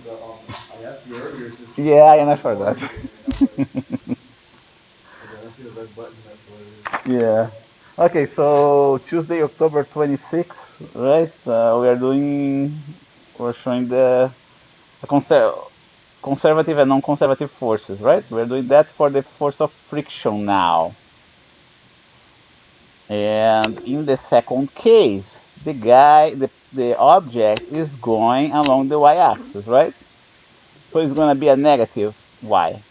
I asked you earlier. Just yeah, and I forgot. I see the red button. That's what it is. Yeah. Okay, so Tuesday, October 26th, right? We're showing the conservative and non-conservative forces, right? We're doing that for the force of friction now. And in the second case, the object is going along the y-axis, right? So it's going to be a negative y.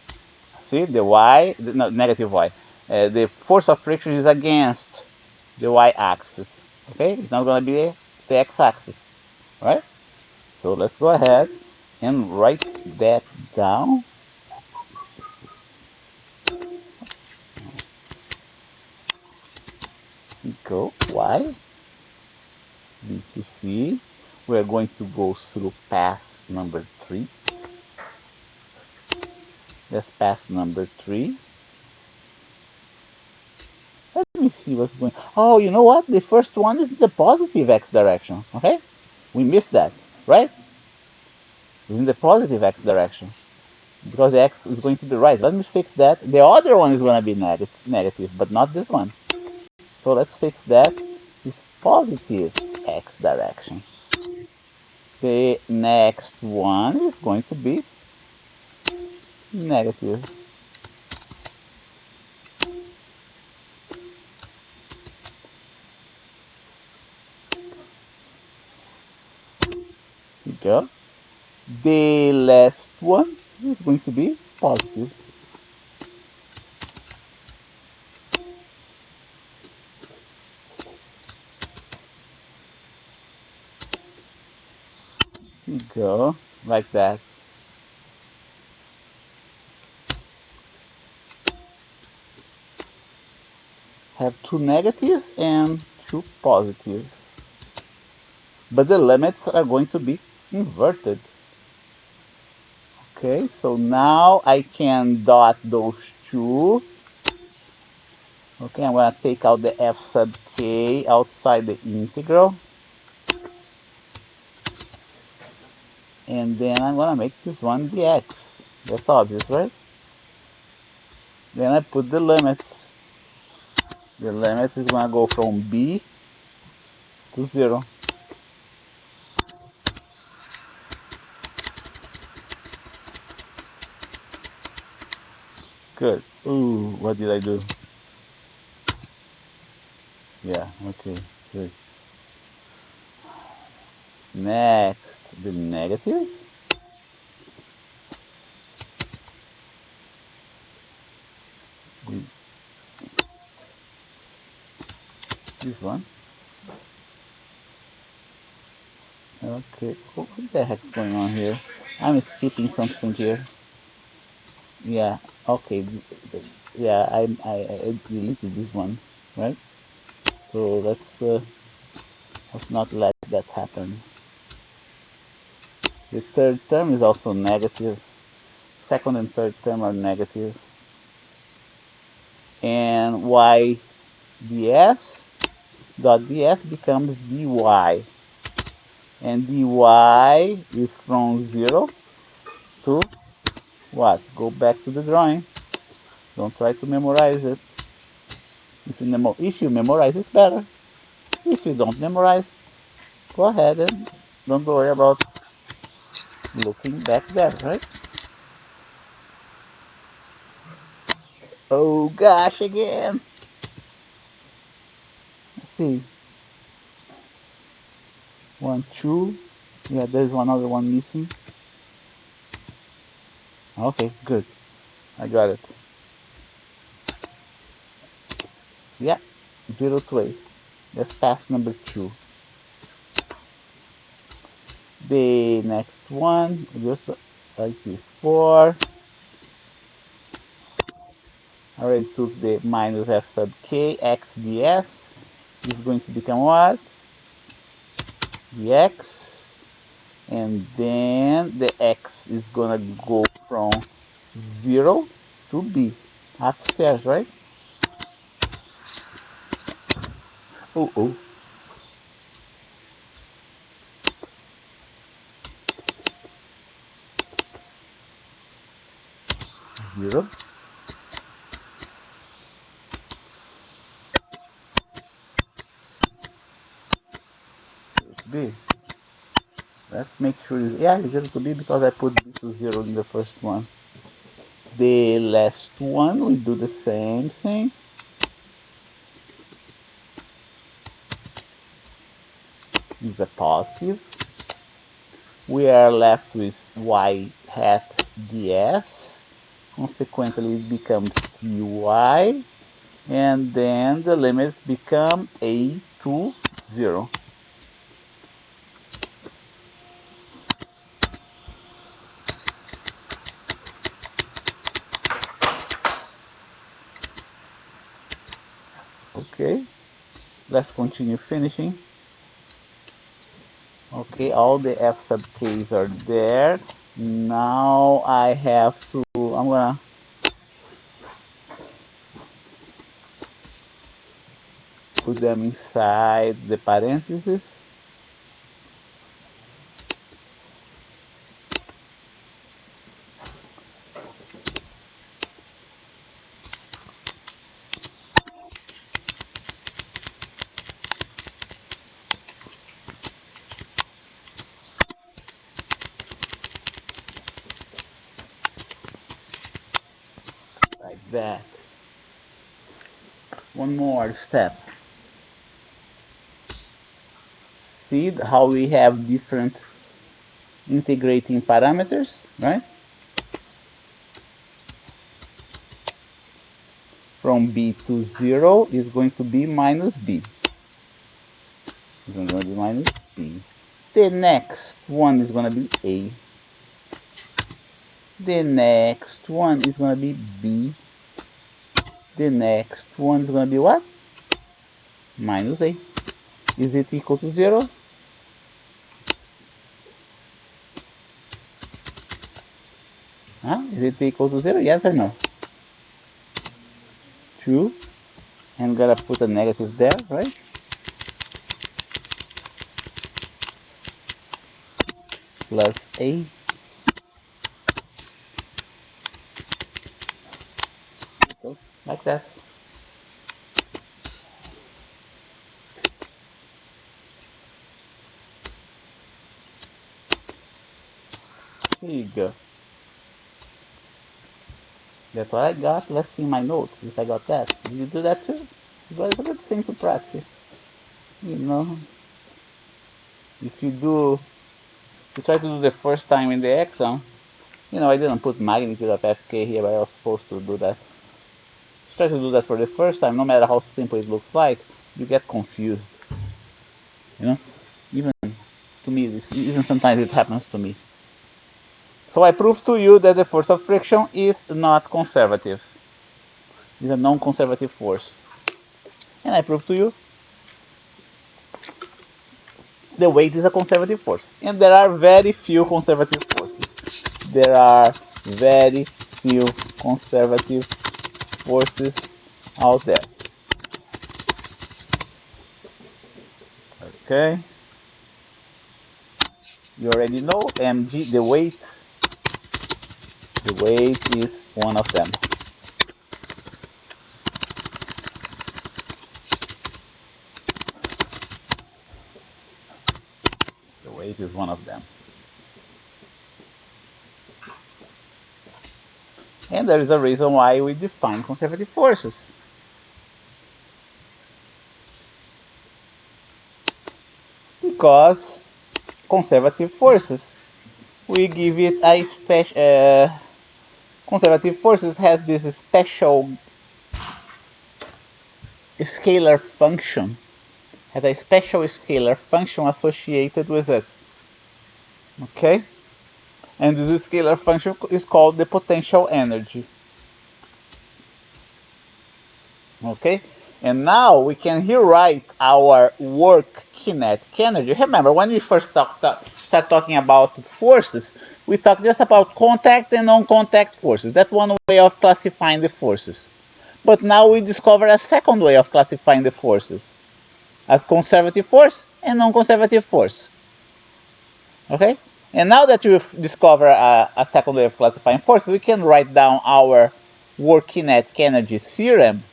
See, the y, no, negative y. The force of friction is against the y-axis, okay? It's not going to be the x-axis, right? So let's go ahead and write that down. We go y, B to C. We're going to go through path number 3. That's path number 3. Let me see what's going. Oh, you know what? The first one is the positive x direction. Okay, we missed that, right? It's in the positive x direction because the x is going to the right. Let me fix that. The other one is going to be negative, but not this one. So let's fix that. It's positive x direction. The next one is going to be negative. Here we go. The last one is going to be positive. Here we go, like that. Have two negatives and two positives. But the limits are going to be inverted. Okay, so now I can dot those two. Okay, I'm going to take out the f sub k outside the integral. And then I'm going to make this one dx. That's obvious, right? Then I put the limits. The limits is going to go from b to 0. Good. Ooh, what did I do? Yeah, okay, good. Next, the negative. This one. Okay, what the heck's going on here? I'm skipping something here. Yeah, okay. Yeah, I deleted this one, right? So let's not let that happen. The third term is also negative. Second and third term are negative. And y ds dot ds becomes dy. And dy is from 0 to what? Go back to the drawing. Don't try to memorize it. If you memorize, it's better. If you don't memorize, go ahead and don't worry about looking back there, right? Oh gosh, again. Let's see. 1, 2. Yeah, there's one other one missing. Okay, good. I got it. Yeah, 0 to 8. That's pass number 2. The next one, just like before, I already took the minus f sub k x ds. This is going to become what? Dx. And then the x is gonna go from 0 to b. Upstairs, right? Oh, oh. 0. B. Let's make sure, yeah, it's 0 to B because I put B to 0 in the first one. The last one, we do the same thing. Is a positive. We are left with y hat ds. Consequently, it becomes dy. And then the limits become a to 0. Okay, let's continue finishing. Okay, all the f sub k's are there. Now I have to, I'm gonna put them inside the parentheses. Like that. One more step. See how we have different integrating parameters, right? From b to 0 is going to be minus b. It's going to be minus b. The next one is going to be a. The next one is going to be b. The next one is going to be what? Minus a. Is it equal to 0? Huh? Is it equal to 0? Yes or no? True. And gotta put a negative there, right? Plus a. Like that. Here you go. That's what I got. Let's see my notes if I got that. Did you do that too? It's a good thing to practice. You know, if you try to do the first time in the exam, I didn't put magnitude of fk here, but I was supposed to do that. If you try to do that for the first time, no matter how simple it looks like, you get confused. Even to me, even sometimes it happens to me. So I proved to you that the force of friction is not conservative. It's a non-conservative force. And I proved to you the weight is a conservative force. And there are very few conservative forces. There are very few conservative forces out there. Okay. You already know mg, the weight. The weight is one of them. The weight is one of them. And there is a reason why we define conservative forces. Because conservative forces, we give it a special, conservative forces has this special scalar function, has a special scalar function associated with it. Okay? And this scalar function is called the potential energy. Okay? And now we can rewrite our work kinetic energy. Remember, when we first start talking about forces, we talk just about contact and non-contact forces. That's one way of classifying the forces. But now we discover a second way of classifying the forces, as conservative force and non-conservative force. Okay? And now that we've discovered a second way of classifying forces, we can write down our work kinetic energy theorem,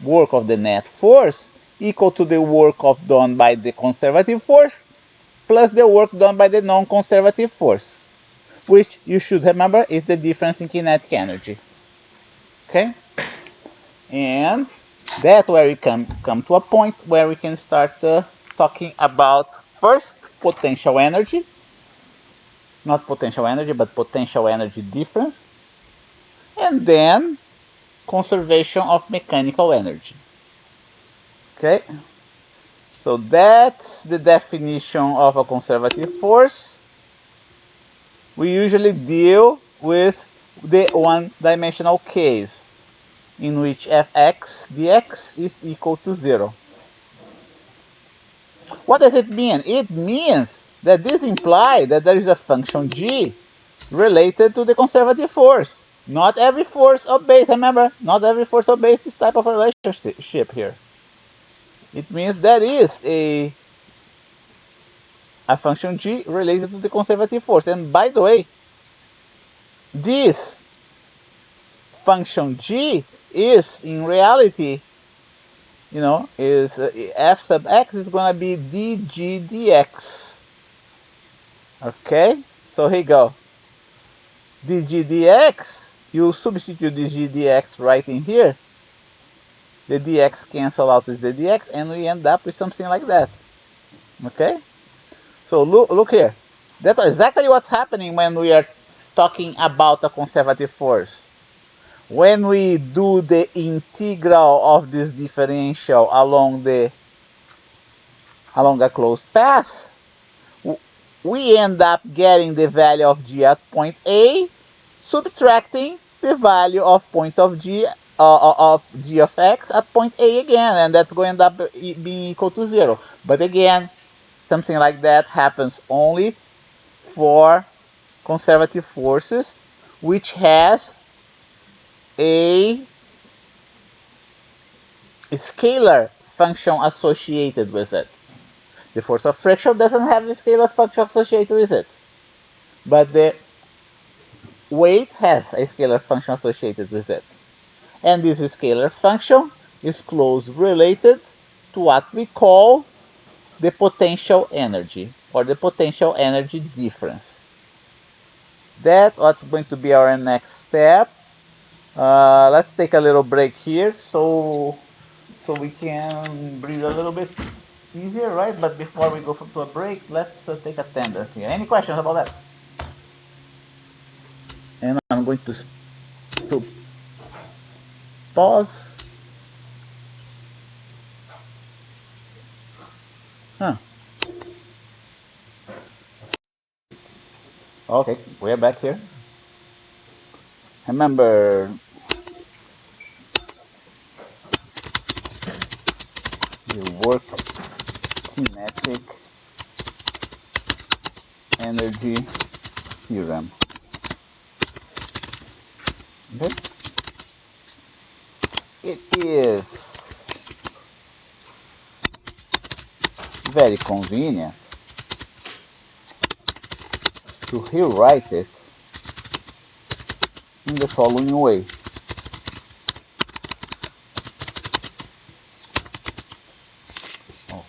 work of the net force, equal to the work done by the conservative force plus the work done by the non-conservative force, which you should remember is the difference in kinetic energy. Okay? And that's where we come to a point where we can start talking about first potential energy, not potential energy, but potential energy difference, and then conservation of mechanical energy. Okay? So that's the definition of a conservative force. We usually deal with the one-dimensional case in which fx dx is equal to 0. What does it mean? It means that this implies that there is a function g related to the conservative force. Not every force obeys, remember, not every force obeys this type of relationship here. It means there is a function g related to the conservative force. And by the way, this function g is in reality, is f sub x is going to be dg dx. Okay, so here you go. dg dx, you substitute dg dx right in here. The dx cancel out with the dx, and we end up with something like that. Okay, so look here. That's exactly what's happening when we are talking about a conservative force. When we do the integral of this differential along a closed path, we end up getting the value of g at point A, subtracting the value of point of g of g of x at point A again, and that's going to end up being equal to 0. But again, something like that happens only for conservative forces, which has a scalar function associated with it. The force of friction doesn't have a scalar function associated with it, but the weight has a scalar function associated with it. And this scalar function is closely related to what we call the potential energy, or the potential energy difference. That's what's going to be our next step. Let's take a little break here so we can breathe a little bit easier, right? But before we go to a break, let's take attendance here. Any questions about that? And I'm going to pause. Huh. Okay, we're back here. Remember, the work kinetic energy theorem. Okay? It is very convenient to rewrite it in the following way.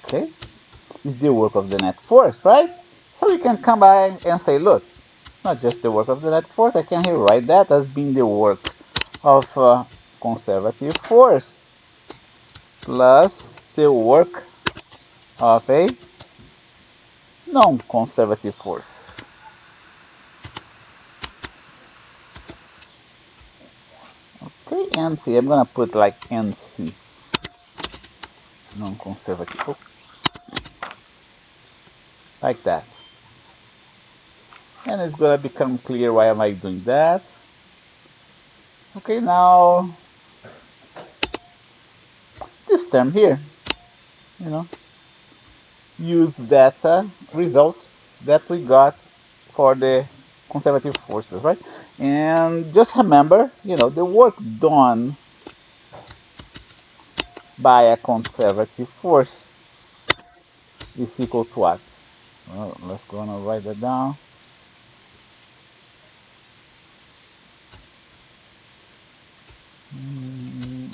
Okay? It's the work of the net force, right? So we can come by and say, look, not just the work of the net force, I can rewrite that as being the work of conservative force plus the work of a non-conservative force. Okay, NC, I'm gonna put like NC, non-conservative, like that. And it's gonna become clear why am I doing that. Okay, now this term here, use that result that we got for the conservative forces, right? And just remember, the work done by a conservative force is equal to what? Well, let's go and write that down.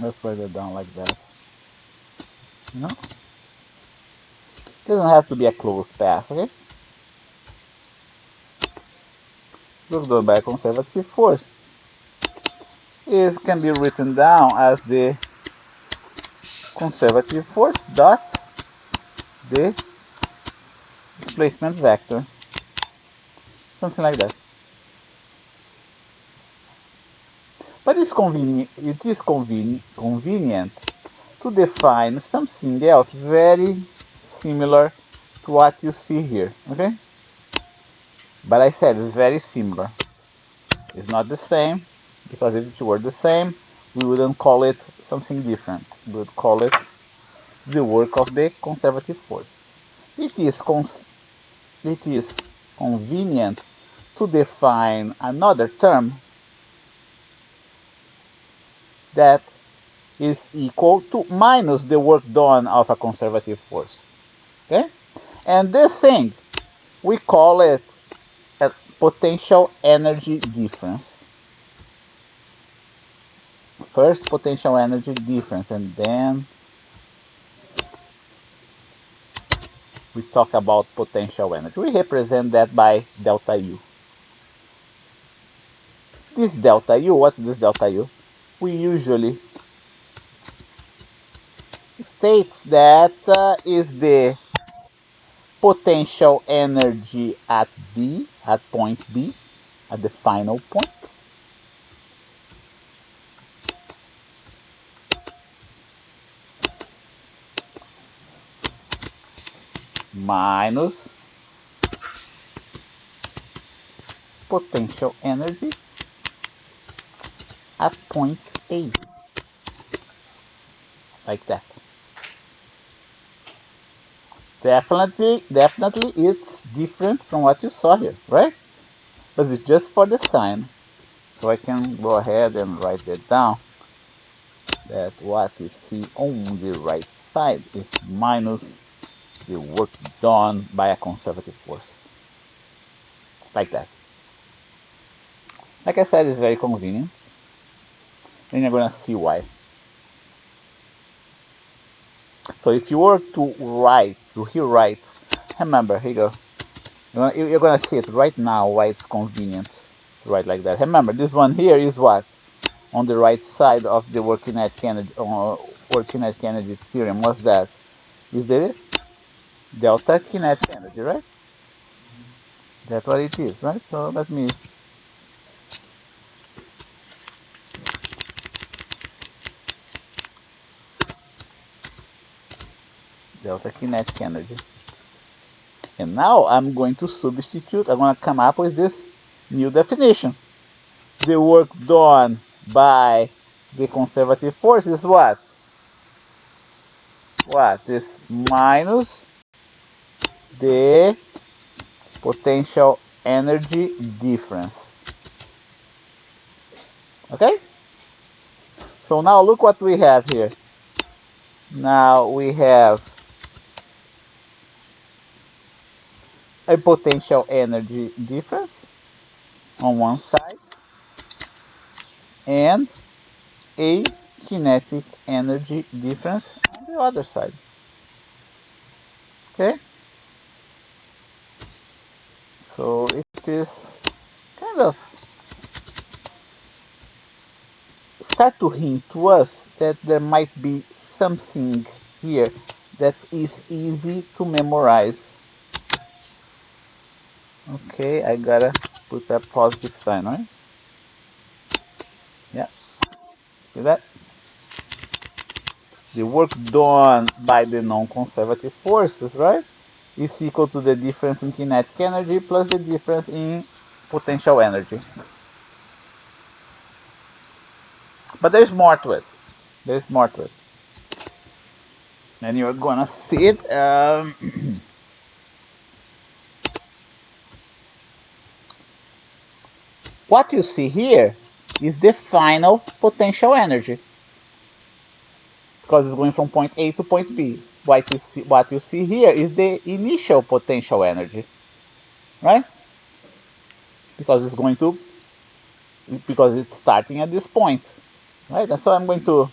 Let's write that down like that. You know, it doesn't have to be a closed path, okay? Work done by a conservative force. It can be written down as the conservative force dot the displacement vector, something like that. But it's convenient. It is convenient to define something else very similar to what you see here. Okay, but I said it's very similar. It's not the same, because if it were the same, we wouldn't call it something different. We would call it the work of the conservative force. It is convenient to define another term that is equal to minus the work done of a conservative force. Okay? And this thing, we call it a potential energy difference. First, potential energy difference, and then we talk about potential energy. We represent that by delta U. This delta U, what's this delta U? We usually states that is the potential energy at B, at point B, at the final point, minus potential energy at point A, like that. Definitely it's different from what you saw here, right? But it's just for the sign. So I can go ahead and write that down, that what you see on the right side is minus the work done by a conservative force. Like that. Like I said, it's very convenient. And you're gonna see why. So if you were to rewrite, remember, here you go. You're gonna see it right now why it's convenient to write like that. Remember, this one here is what? On the right side of the work-kinetic energy theorem. What's that? Is the delta kinetic energy, right? That's what it is, right? So let me delta kinetic energy. And now I'm going to substitute, I'm going to come up with this new definition. The work done by the conservative force is what? What is minus the potential energy difference. Okay? So now look what we have here. Now we have a potential energy difference on one side and a kinetic energy difference on the other side. Okay? So it is kind of start to hint to us that there might be something here that is easy to memorize. Okay, I gotta put a positive sign, right? Yeah, see that? The work done by the non-conservative forces, right, is equal to the difference in kinetic energy plus the difference in potential energy. But there's more to it. There's more to it. And you're gonna see it. What you see here is the final potential energy, because it's going from point A to point B. what you see here is the initial potential energy, right? Because it's starting at this point, right? That's why I'm going to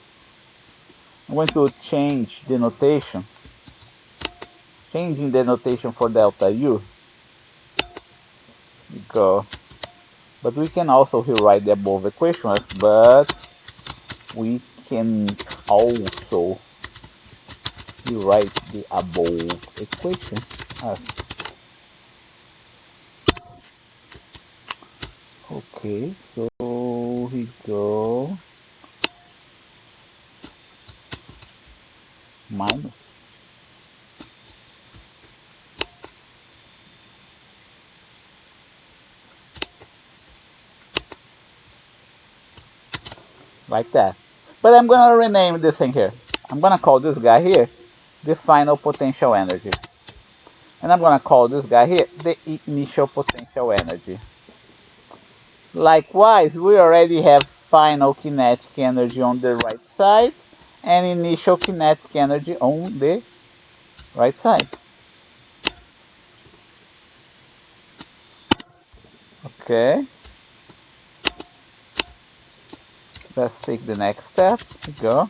change the notation, changing the notation for delta U. Go, but we can also rewrite the above equation, but we can also rewrite the above equation as okay. So we go minus like that. But I'm gonna rename this thing here. I'm gonna call this guy here the final potential energy. And I'm gonna call this guy here the initial potential energy. Likewise, we already have final kinetic energy on the right side and initial kinetic energy on the right side. Okay. Let's take the next step. Go.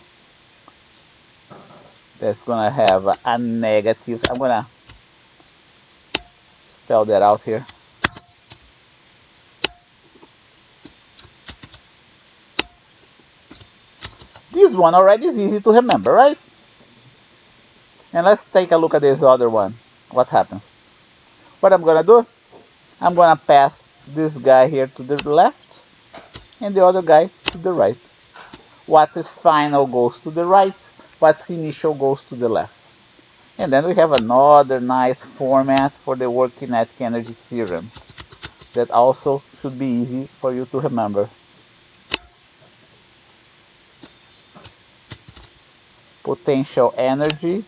That's gonna have a negative. I'm gonna spell that out here. This one already is easy to remember, right? And let's take a look at this other one. What happens? What I'm gonna do? I'm gonna pass this guy here to the left and the other guy to the right. What is final goes to the right, what's initial goes to the left. And then we have another nice format for the WorkKinetic energy theorem that also should be easy for you to remember. Potential energy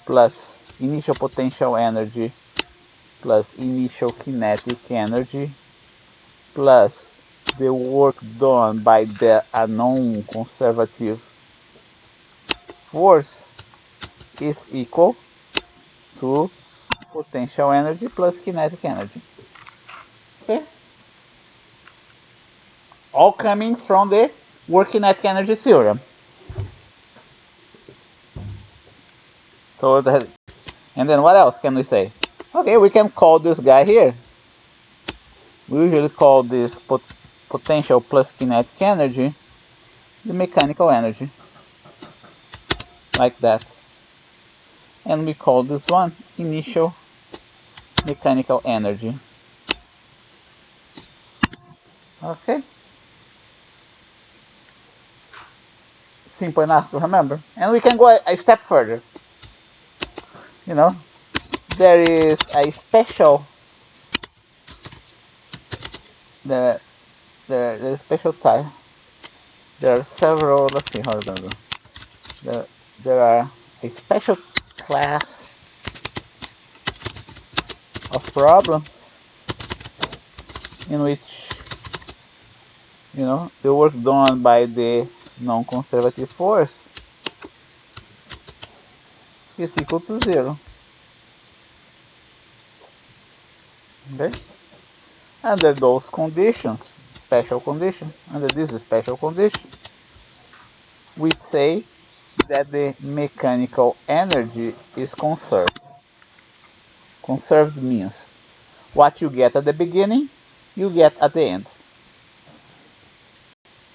plus initial potential energy plus initial kinetic energy plus the work done by the non-conservative force is equal to potential energy plus kinetic energy. Okay? All coming from the WorkKinetic energy theorem. So and then what else can we say? Okay, we can call this guy here. We usually call this potential plus kinetic energy the mechanical energy, like that. And we call this one initial mechanical energy. Okay? Simple enough to remember. And we can go a step further. You know, there is a special, there is special type. There are several, let's see how it's gonna go. There are a special class of problems in which, you know, the work done by the non-conservative force is equal to 0. Okay? Under those conditions, special condition, under this special condition, we say that the mechanical energy is conserved. Conserved means what you get at the beginning, you get at the end.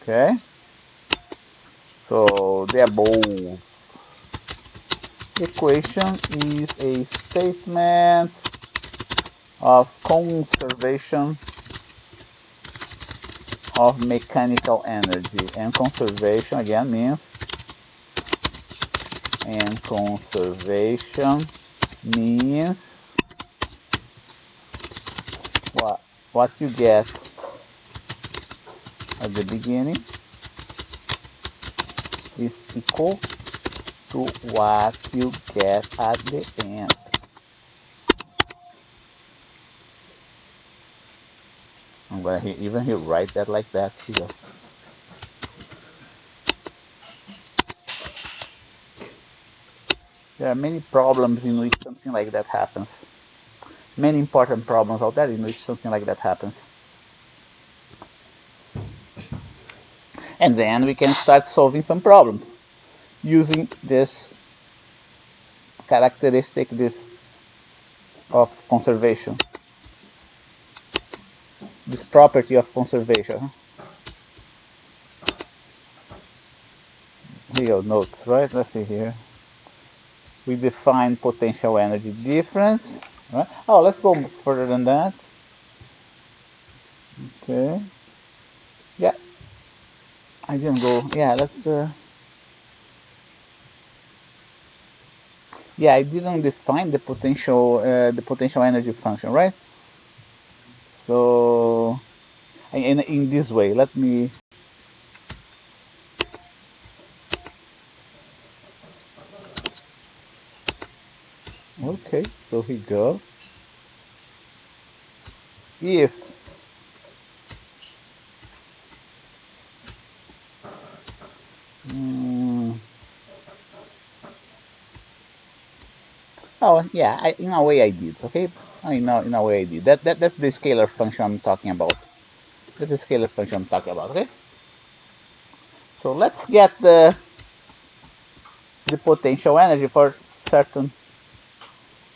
Okay? So the above equation is a statement of conservation of mechanical energy. And conservation again means what you get at the beginning is equal to what you get at the end. I'm gonna even write that like that here. There are many problems in which something like that happens. Many important problems out there in which something like that happens. And then we can start solving some problems using this characteristic of conservation, this property of conservation. Here notes, right? Let's see here. We define potential energy difference. Right? Oh, let's go further than that. Okay. Yeah, I didn't go. Yeah, let's. Yeah, I didn't define the potential energy function, right? So, in this way, let me. Okay, so here we go. If mm, oh yeah, in a way I did. Okay, in a way I did. That's the scalar function I'm talking about. That's the scalar function I'm talking about. Okay. So let's get the potential energy for certain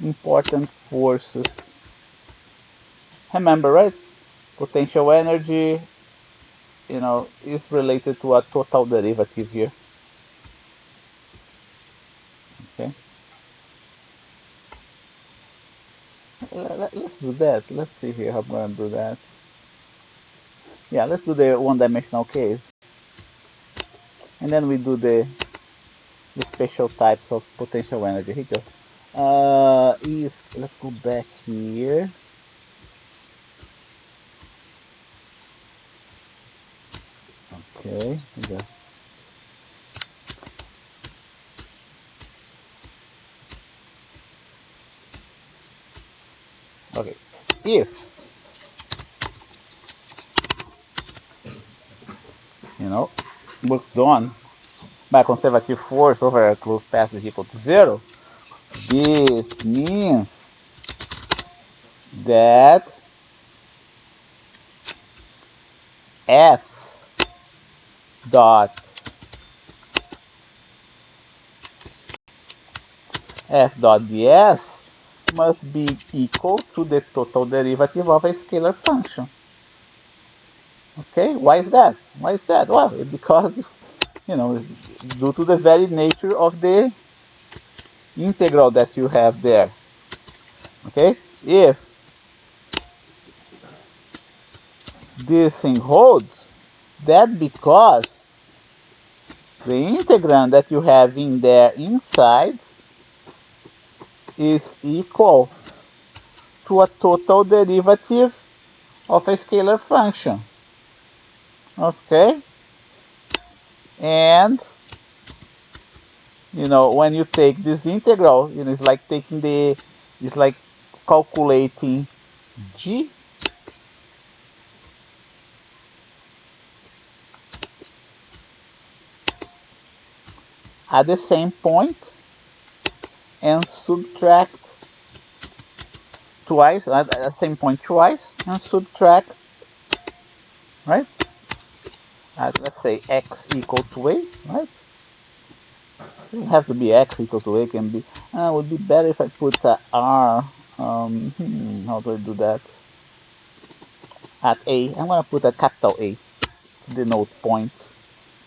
important forces. Remember, right? Potential energy, is related to a total derivative here. Okay. Let's do that. Let's see here how I'm gonna do that. Yeah, let's do the one-dimensional case, and then we do the special types of potential energy. Here you go. If let's go back here. Okay, here you go. Okay, if work done by conservative force over a closed path is equal to 0, this means that F dot ds must be equal to the total derivative of a scalar function. Okay, why is that? Why is that? Well, because due to the very nature of the integral that you have there. Okay, if this thing holds, that because the integrand that you have in there inside is equal to a total derivative of a scalar function. Okay, and when you take this integral, it's like it's like calculating g at the same point and subtract twice at the same point twice and subtract, right, at let's say x equal to a, right? It doesn't have to be x equal to a, it can be would be better if I put r, how do I do that, at a. I'm gonna put a capital A to denote point.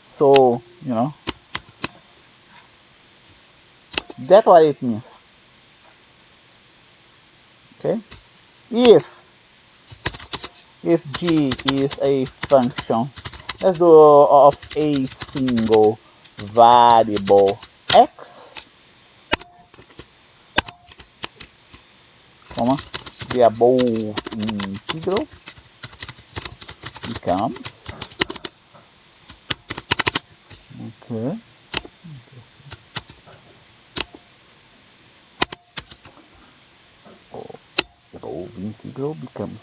So that's what it means. Okay, if g is a function, let's do, of a single variable x, comma, the above integral becomes, okay, oh, the above integral becomes,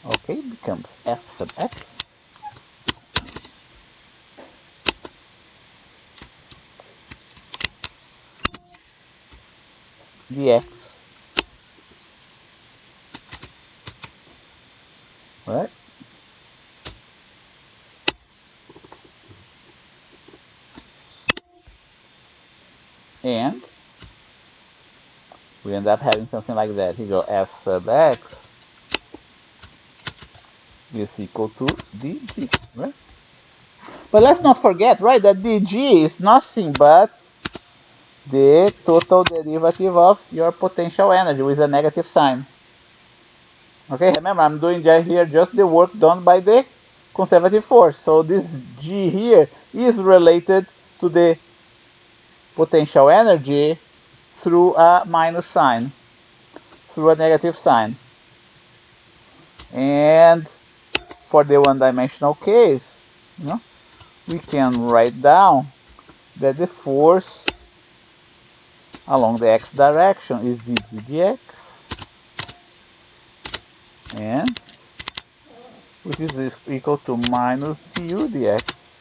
okay, becomes f sub x dx. Right? And we end up having something like that. Here you go, f sub x is equal to dg, right? But let's not forget, right, that dg is nothing but the total derivative of your potential energy with a negative sign. Okay, remember I'm doing here just the work done by the conservative force. So this G here is related to the potential energy through a minus sign, through a negative sign. And for the one-dimensional case, we can write down that the force along the x direction is dg dx, and which is equal to minus du dx.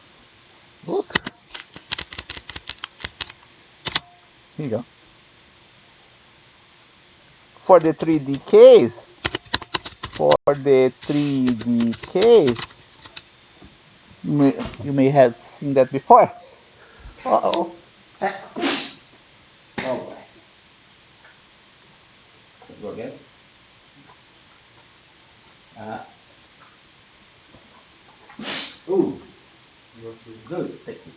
Look, here you go. For the 3D case, you may have seen that before. Uh-oh. Oh boy. Go again. Ooh. Good. Thank you.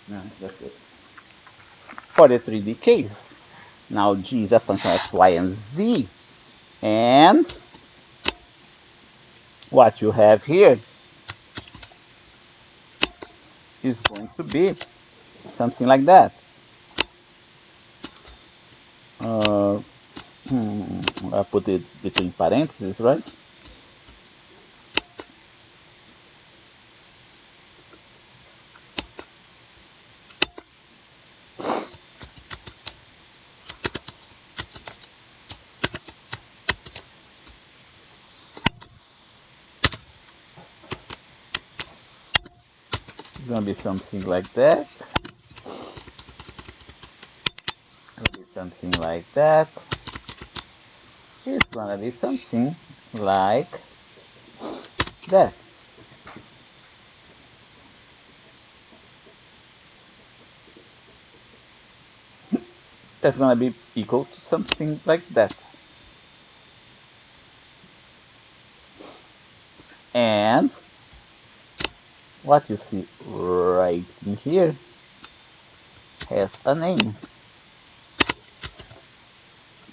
No, that's good. For the 3D case, now G is a function of x, y, and z. And what you have here is going to be something like that. I put it between parentheses, right? It's going to be something like that. Something like that. It's gonna be something like that. That's gonna be equal to something like that. And what you see right in here has a name.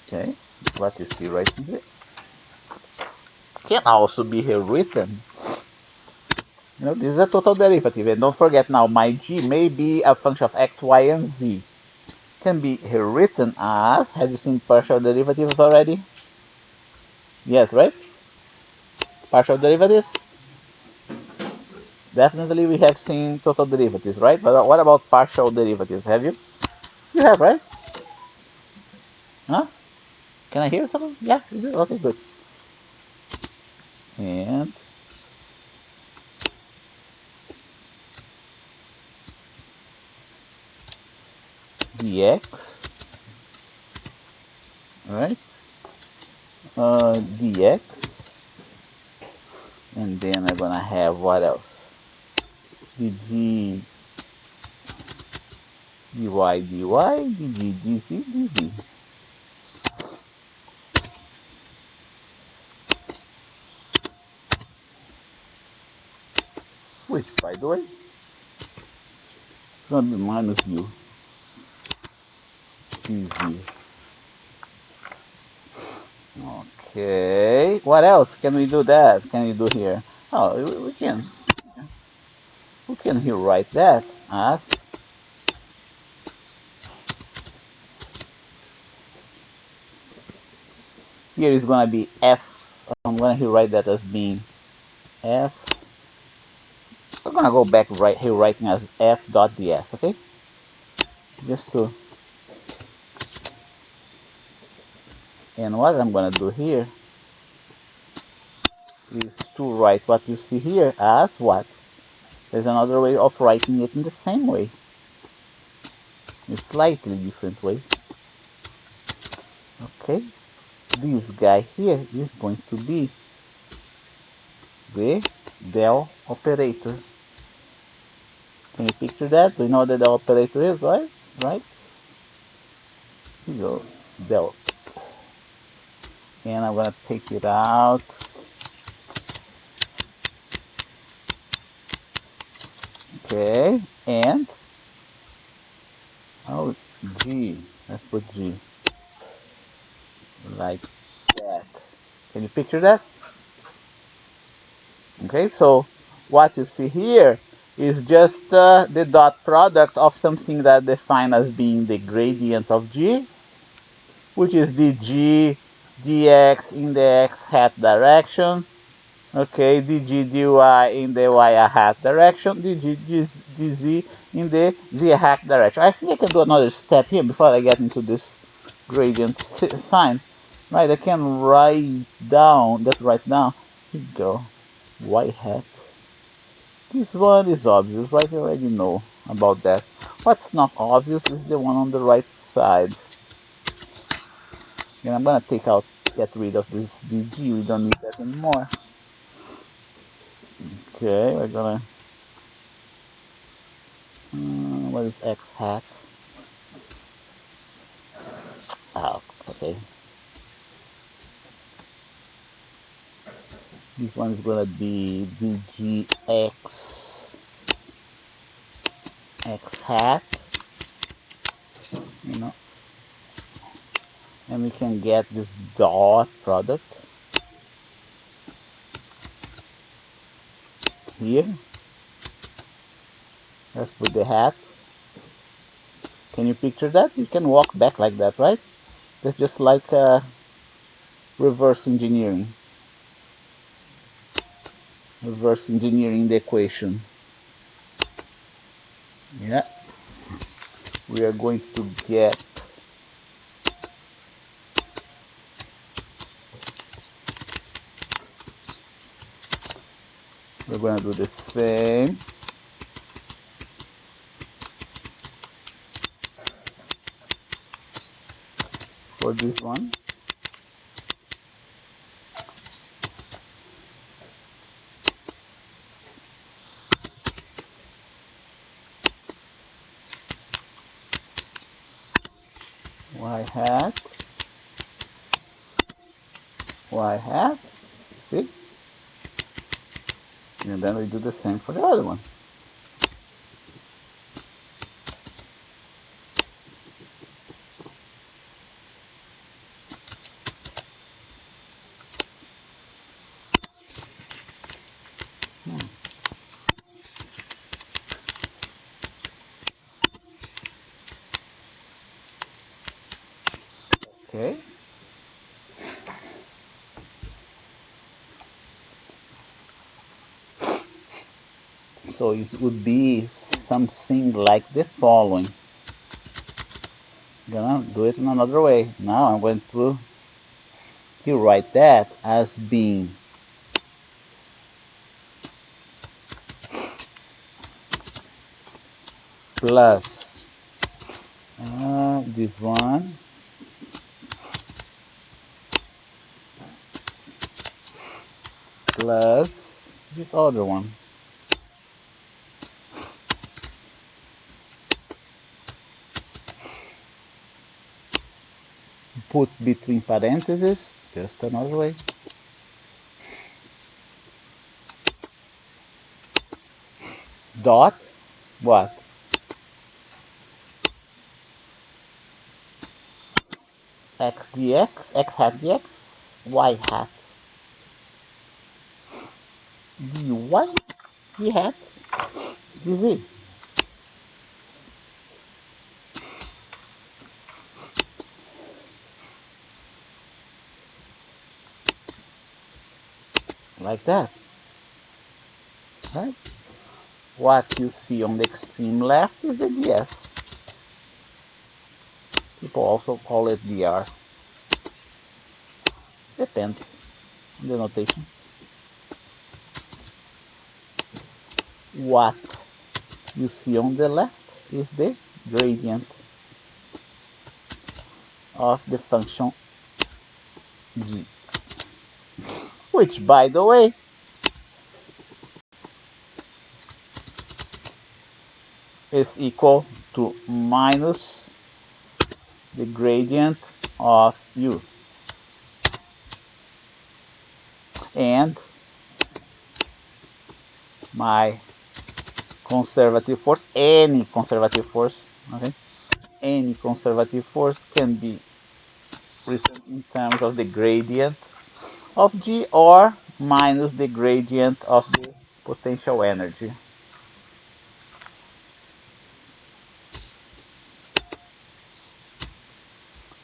Okay, what you see right in here can also be rewritten. This is a total derivative, and don't forget now, my g may be a function of x, y, and z. Can be rewritten as, have you seen partial derivatives already? Yes, right? Partial derivatives? Definitely we have seen total derivatives, right? But what about partial derivatives? Have you? You have, right? Huh? Can I hear something? Yeah, you do? Okay, good. And dx, right? Dx, and then I'm gonna have what else? dg, dy, dg, dz, dz. Which, by the way, is gonna be minus u, dz. Okay, what else can we do that? Can we do here? Oh, we can. We can here write that as here is gonna be f. I'm gonna here write that as being f. I'm gonna go back right here writing as f dot ds. Okay, just to. And what I'm gonna do here is to write what you see here as what? There's another way of writing it in the same way, a slightly different way. Okay, this guy here is going to be the del operator. Can you picture that? Do you know what the del operator is, right? Right? Here you go, del. And I'm gonna take it out. Okay, and oh, G. Let's put G like that. Can you picture that? Okay, so what you see here is just the dot product of something that defined as being the gradient of G, which is the G dx in the x hat direction. Okay, dg dy in the y hat direction, dz in the z hat direction. I think I can do another step here before I get into this gradient sign. Right, I can write down, here we go, y hat. This one is obvious, right? You already know about that. What's not obvious is the one on the right side. And I'm gonna get rid of this dg, we don't need that anymore. Okay, we're gonna, what is x hat? Oh, okay. This one is gonna be dgx x hat, you know, and we can get this dot product here. Let's put the hat. Can you picture that? You can walk back like that, right? That's just like reverse engineering. Reverse engineering the equation. Yeah. We are going to get, we're going to do the same for this one. Y hat, y hat, see? And then we do the same for the other one. Okay. So it would be something like the following. I'm gonna do it in another way. Now I'm going to write that as being plus this one plus this other one. Put between parentheses, just another way. Dot, what? X dx, x hat dx, y hat dy, d hat dz. Like that, right? What you see on the extreme left is the ds. People also call it dr. Depends on the notation. What you see on the left is the gradient of the function G, which, by the way, is equal to minus the gradient of U. And my conservative force, any conservative force, okay, any conservative force can be written in terms of the gradient of G or minus the gradient of the potential energy.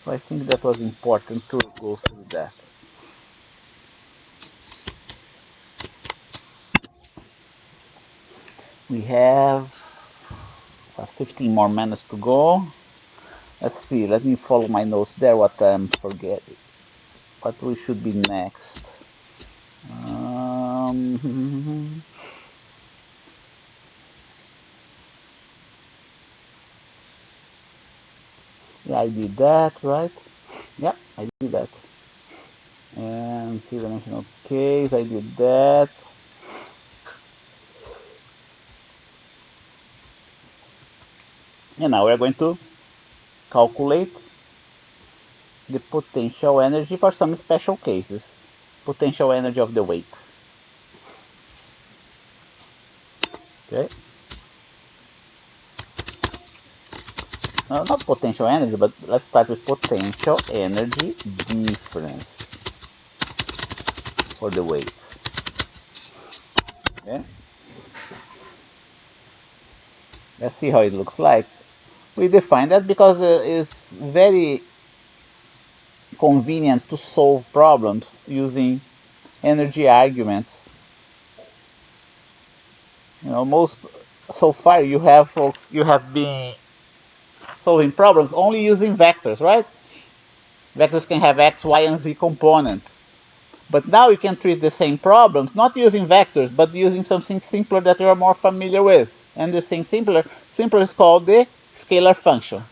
So I think that was important to go through that. We have 15 more minutes to go. Let's see, let me follow my notes there, what I'm forgetting. What we should be next. Yeah, I did that, right? Yeah, I did that. And three-dimensional case, I did that. And now we're going to calculate the potential energy for some special cases. Potential energy of the weight. Okay? No, not potential energy, but let's start with potential energy difference for the weight. Okay? Let's see how it looks like. We define that because it's very convenient to solve problems using energy arguments. You know, most so far you have been solving problems only using vectors, right? Vectors can have x, y, and z components. But now you can treat the same problems not using vectors, but using something simpler that you are more familiar with. And this thing simpler is called the scalar function.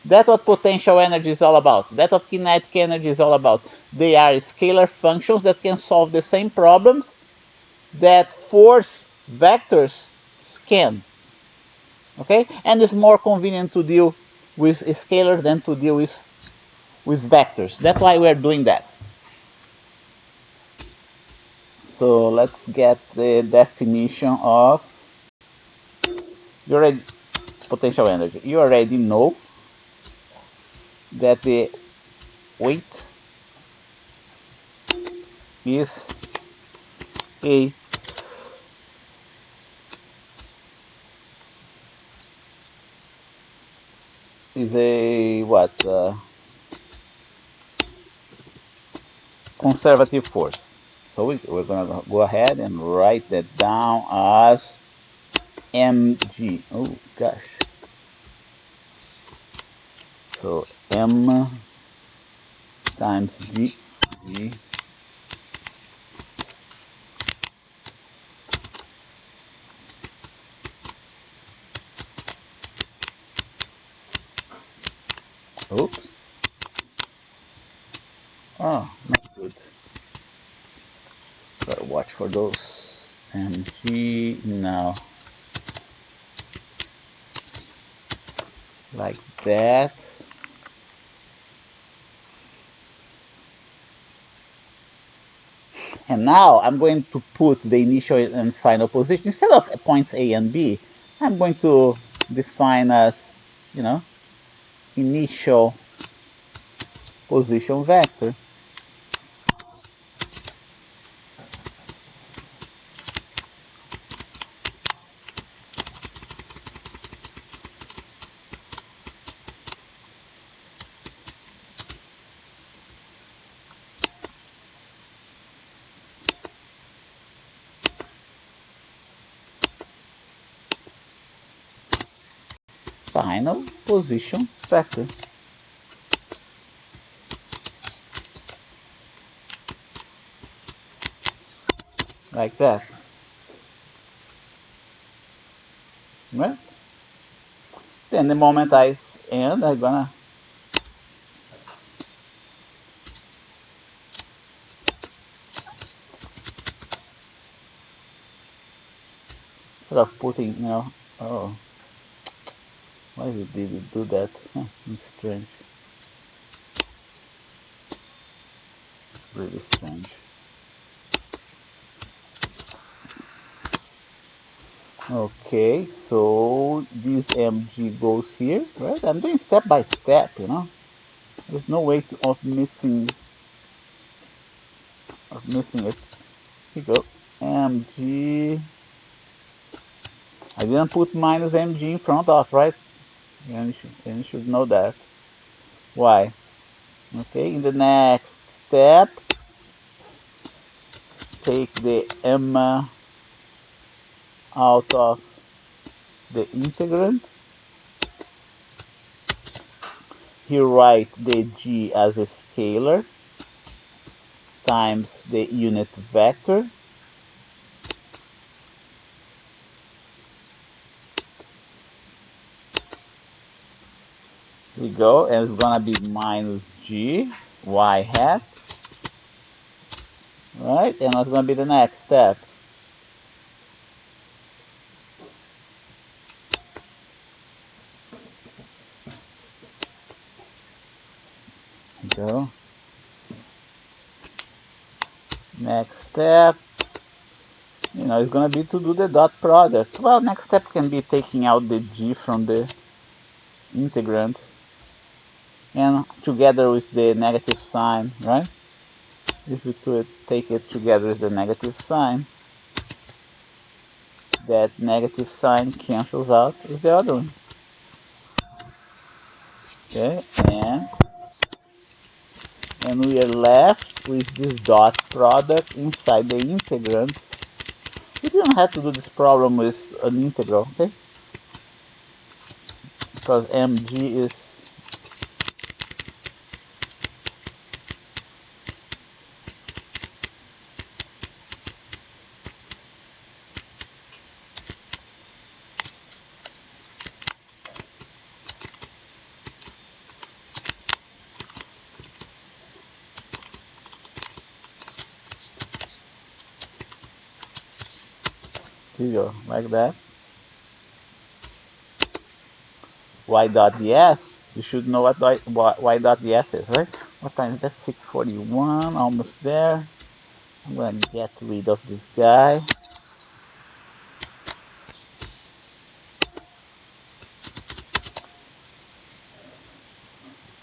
That's what potential energy is all about. That's what kinetic energy is all about. They are scalar functions that can solve the same problems that force vectors can. Okay? And it's more convenient to deal with scalars than to deal with vectors. That's why we're doing that. So let's get the definition of potential energy. You already know that the weight is a what conservative force. So we're gonna go ahead and write that down as mg. Oh gosh. So m times g. Oops. Oh, not good. Gotta watch for those. Mg now. Like that. And now I'm going to put the initial and final position. Instead of points A and B, I'm going to define as, initial position vector. Final position vector. Like that. Right? Then the moment I end, I'm gonna instead of putting, oh, why did it do that? Huh, it's strange. Really strange. Okay, so this mg goes here, right? I'm doing step by step, There's no way of missing it. Here you go. Mg. I didn't put minus mg in front of, right? And you should know that. Why? Okay, in the next step, take the m out of the integrand. Here write the g as a scalar times the unit vector. Here we go, and it's gonna be minus g y hat, right? And what's gonna be the next step? Go. Next step, it's going to be to do the dot product. Well, next step can be taking out the g from the integrand and together with the negative sign, right? If we take it together with the negative sign, that negative sign cancels out with the other one. Okay, and we are left with this dot product inside the integrand. We didn't have to do this problem with an integral, okay? Because mg is here, like that. Y dot ds. You should know what y dot ds is, right? What time is that? 6:41, almost there. I'm gonna get rid of this guy.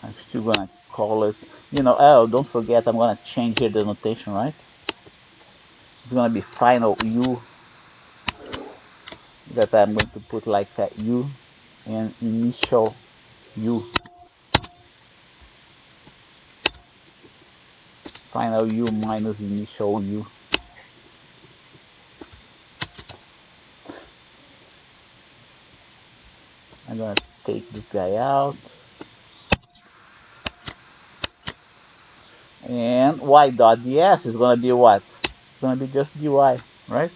I'm still gonna call it, oh, don't forget, I'm gonna change here the notation, right? It's gonna be final u, that I'm going to put like a u and initial u. Final u minus initial u. I'm gonna take this guy out. And y dot ds is gonna be what? It's gonna be just dy, right?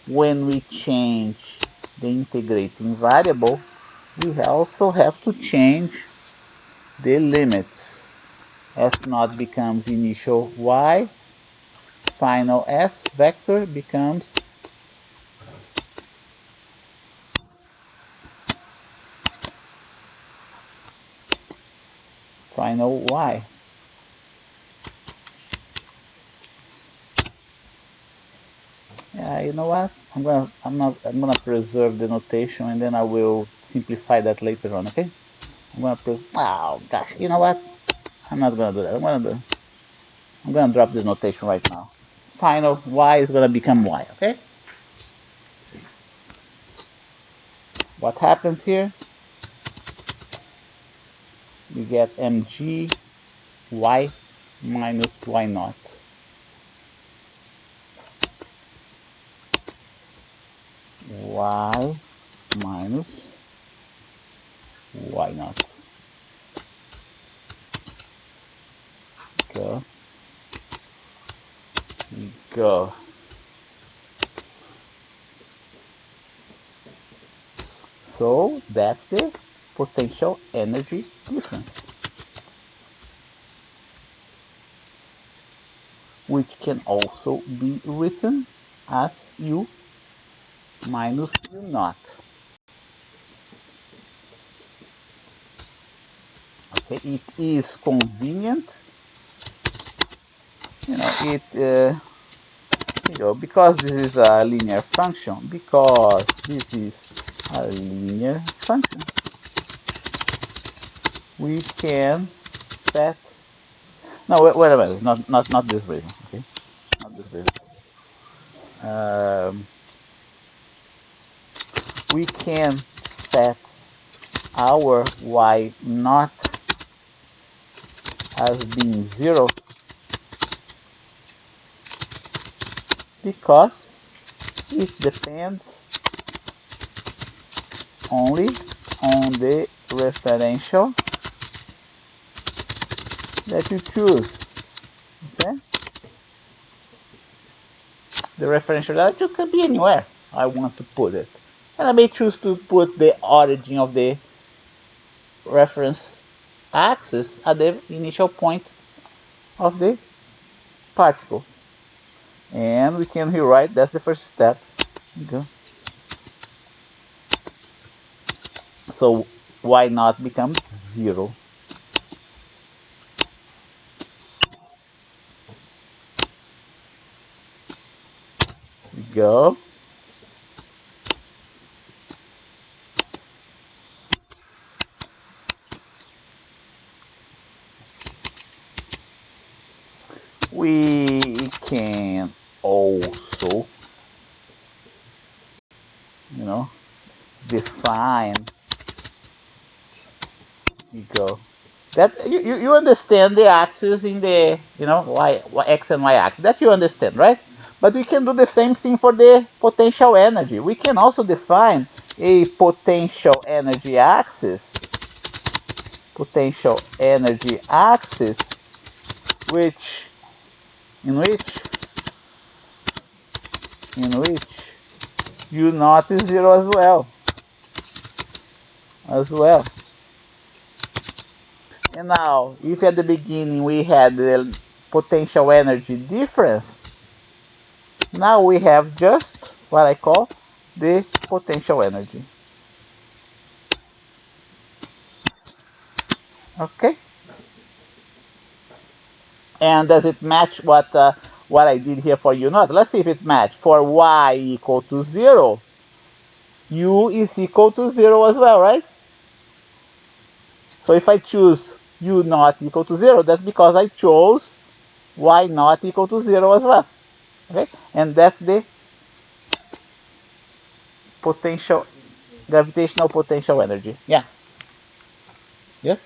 When we change the integrating variable, we also have to change the limits. S naught becomes initial y, final s vector becomes final y. Yeah, you know what? I'm gonna preserve the notation and then I will simplify that later on, okay? I'm gonna oh gosh, you know what? I'm not gonna do that. I'm gonna drop this notation right now. Final y is gonna become y, okay? What happens here? We get mg y minus y naught. Y minus y naught. Go. Go. So that's the potential energy difference, which can also be written as u minus u naught. Okay, it is convenient, because this is a linear function, we can set. No, wait a minute. Not this reason. Okay, not this reason. We can set our y not as being 0 because it depends only on the referential that you choose. Okay, the referential that I choose can be anywhere I want to put it, and I may choose to put the origin of the reference axis at the initial point of the particle. And we can rewrite, that's the first step. Okay. So y naught becomes 0. We go. We can also, define. We go. That you understand the axis in the y x and y axis. That you understand, right? But we can do the same thing for the potential energy. We can also define a potential energy axis, which in which u naught is 0 as well. And now, if at the beginning we had the potential energy difference, now we have just what I call the potential energy. Okay? And does it match what I did here for u naught? Let's see if it matches. For y equal to 0, u is equal to 0 as well, right? So if I choose u naught equal to 0, that's because I chose y naught equal to 0 as well. Okay? And that's the potential, gravitational potential energy. Yeah. Yes?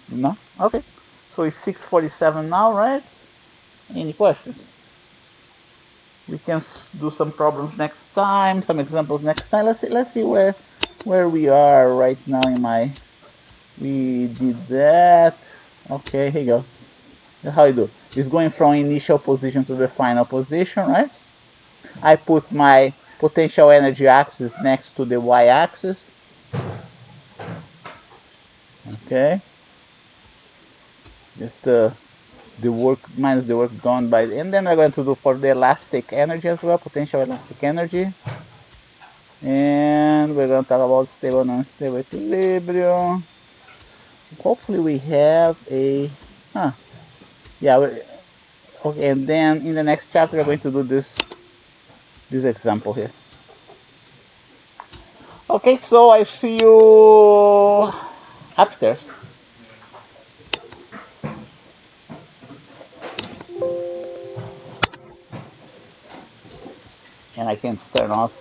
No? Okay. So it's 6:47 now, right? Any questions? We can do some problems next time, some examples next time. Let's see where we are right now in my. We did that. Okay, here you go. That's how you do. It's going from initial position to the final position, right? I put my potential energy axis next to the y-axis. Okay. Just the work minus the work done by, and then we're going to do for the elastic energy as well, potential elastic energy. And we're going to talk about stable and unstable equilibrium. Hopefully we have a yeah, okay. And then in the next chapter we're going to do this example here. Okay, so I see you upstairs. And I can turn off